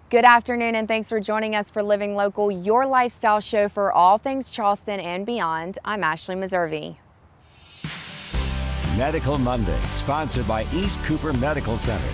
Good afternoon, and thanks for joining us for Living Local, your lifestyle show for all things Charleston and beyond. I'm Ashley Meservey. Medical Monday, sponsored by East Cooper Medical Center.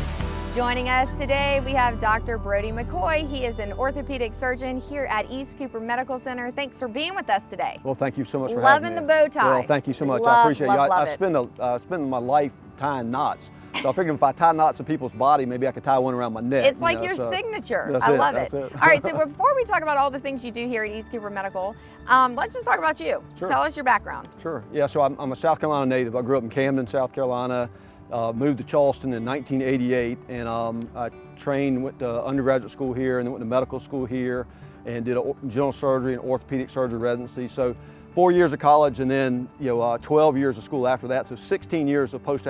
Joining us today, we have Dr. Brodie McKoy. He is an orthopedic surgeon here at East Cooper Medical Center. Thanks for being with us today. Well, thank you so much for having me. Loving the bow tie. Well, thank you so much. I appreciate you. I spend my life tying knots. So I figured if I tie knots to people's body, maybe I could tie one around my neck. It's like your signature. That's I it, love that's it. it. All right, so before we talk about all the things you do here at East Cooper Medical, let's just talk about you. Sure. Tell us your background. Sure. Yeah, so I'm a South Carolina native. I grew up in Camden, South Carolina, moved to Charleston in 1988, and I went to undergraduate school here, and then went to medical school here, and did a general surgery and orthopedic surgery residency. So 4 years of college, and then 12 years of school after that. So 16 years of post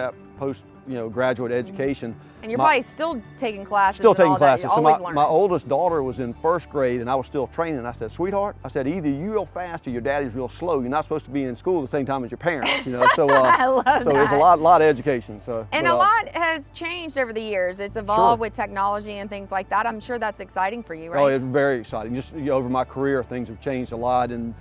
graduate education. And you're probably still taking classes. Still taking classes. So always my oldest daughter was in first grade, and I was still training. I said, "Sweetheart," I said, "either you real fast or your daddy's real slow. You're not supposed to be in school at the same time as your parents." So I love that. there's a lot of education. And a lot has changed over the years. It's evolved with technology and things like that. I'm sure that's exciting for you, right? Oh, it's very exciting. Just over my career, things have changed a lot, and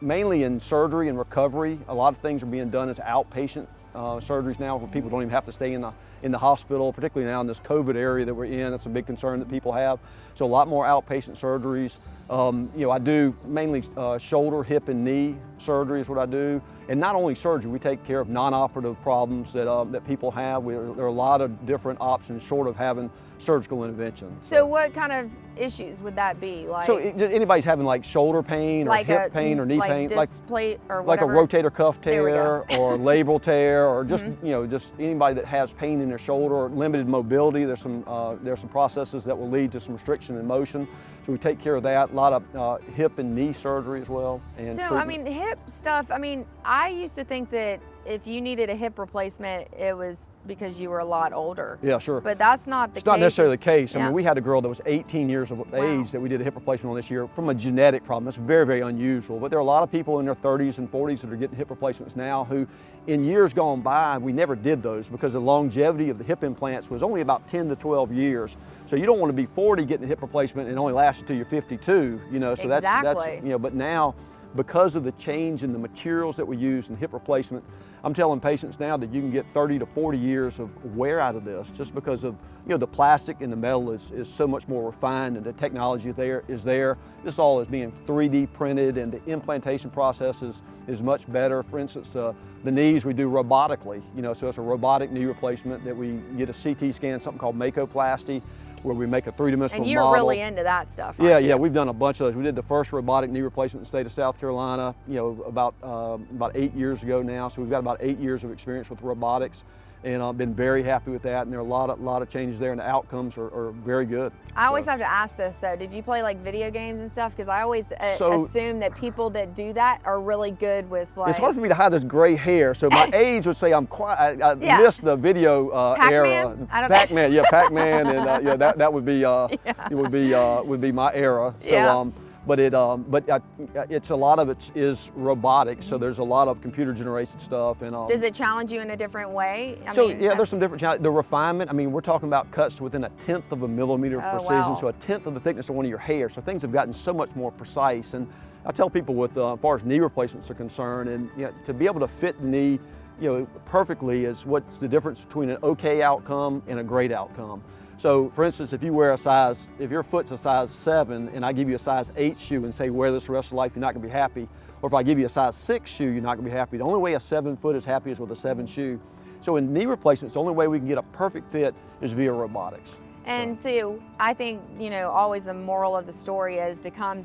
mainly in surgery and recovery, a lot of things are being done as outpatient surgeries now, where people don't even have to stay in the hospital, particularly now in this COVID area that we're in. That's a big concern that people have. So a lot more outpatient surgeries. I do mainly shoulder, hip, and knee surgery is what I do. And not only surgery, we take care of non-operative problems that people have. There are a lot of different options short of having surgical intervention. So what kind of issues would that be? Like, so anybody's having like shoulder pain or hip pain or knee pain, disc plate or like whatever. a rotator cuff tear or labral tear, or just just anybody that has pain in their shoulder or limited mobility. There's some processes that will lead to some restriction in motion. So we take care of that. A lot of hip and knee surgery as well. And so treatment. I mean, hip stuff. I mean, I used to think that if you needed a hip replacement, it was because you were a lot older. Yeah, sure. But that's not the case. It's not necessarily the case. Yeah. I mean, we had a girl that was 18 years of age that we did a hip replacement on this year from a genetic problem. That's very, very unusual. But there are a lot of people in their 30s and 40s that are getting hip replacements now who, in years gone by, we never did those because the longevity of the hip implants was only about 10 to 12 years. So you don't want to be 40 getting a hip replacement and only last until you're 52, So Exactly. that's but now, because of the change in the materials that we use in hip replacements, I'm telling patients now that you can get 30 to 40 years of wear out of this just because of the plastic and the metal is so much more refined, and the technology is there. This all is being 3D printed, and the implantation process is much better. For instance, the knees we do robotically, so it's a robotic knee replacement that we get a CT scan, something called makoplasty, where we make a three-dimensional model. And you're really into that stuff, Yeah, aren't you? yeah, we've done a bunch of those. We did the first robotic knee replacement in the state of South Carolina, about 8 years ago now. So we've got about 8 years of experience with robotics, and I've been very happy with that. And there are a lot of changes there, and the outcomes are very good. I always have to ask this though. Did you play like video games and stuff? Because I always assume that people that do that are really good with like. It's hard for me to hide this gray hair, so my age would say I'm quite. I missed the video era. Pac-Man, yeah, Pac-Man, and that would be would be my era. So but it's a lot of it is robotics. So there's a lot of computer generated stuff, and does it challenge you in a different way? There's some different challenges. The refinement. I mean, we're talking about cuts to within 1/10 of a millimeter of precision, so 1/10 of the thickness of one of your hairs. So things have gotten so much more precise. And I tell people with as far as knee replacements are concerned, and to be able to fit the knee, perfectly is what's the difference between an okay outcome and a great outcome. So for instance, if your foot's a size 7 and I give you a size 8 shoe and say wear this the rest of life, you're not gonna be happy. Or if I give you a size 6 shoe, you're not gonna be happy. The only way a 7 foot is happy is with a 7 shoe. So in knee replacements, the only way we can get a perfect fit is via robotics. And so I think, always the moral of the story is to come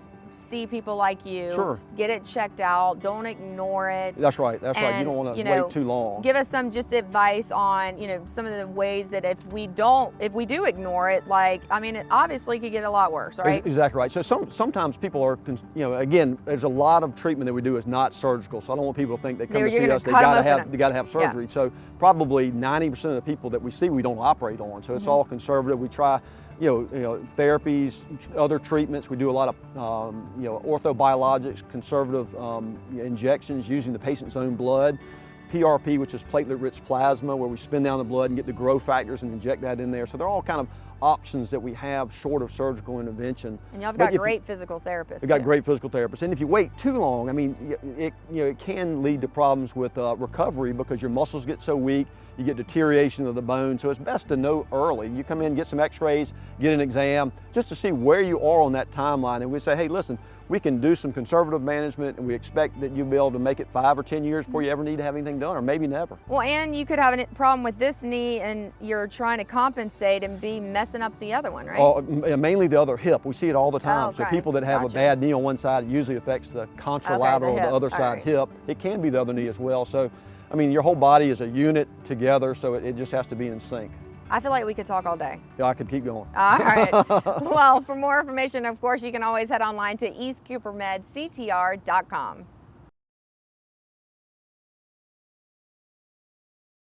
see people like you, Sure. Get it checked out, don't ignore it. That's right, you And, don't want to wait too long. Give us some just advice on, some of the ways that if we do ignore it, it obviously could get a lot worse, right? Exactly right. So sometimes people are, again, there's a lot of treatment that we do is not surgical. So I don't want people to think they come to see us, they got to have surgery. Yeah. So probably 90% of the people that we see, we don't operate on. So it's all conservative. We try therapies, other treatments. We do a lot of, orthobiologics, conservative injections using the patient's own blood. PRP, which is platelet-rich plasma, where we spin down the blood and get the growth factors and inject that in there. So they're all kind of options that we have short of surgical intervention. And y'all have got great physical therapists. We've got great physical therapists. And if you wait too long, I mean, it can lead to problems with recovery because your muscles get so weak, you get deterioration of the bone. So it's best to know early. You come in, get some x-rays, get an exam, just to see where you are on that timeline. And we say, hey, listen, we can do some conservative management and we expect that you'll be able to make it 5 or 10 years before you ever need to have anything done, or maybe never. Well, and you could have a problem with this knee and you're trying to compensate and be messing up the other one, right? Mainly the other hip. We see it all the time. Okay. So people that have a bad knee on one side, it usually affects the contralateral, the other side hip. It can be the other knee as well. So, I mean, your whole body is a unit together, so it just has to be in sync. I feel like we could talk all day. Yeah, I could keep going. All right. Well, for more information, of course, you can always head online to eastcoopermedctr.com.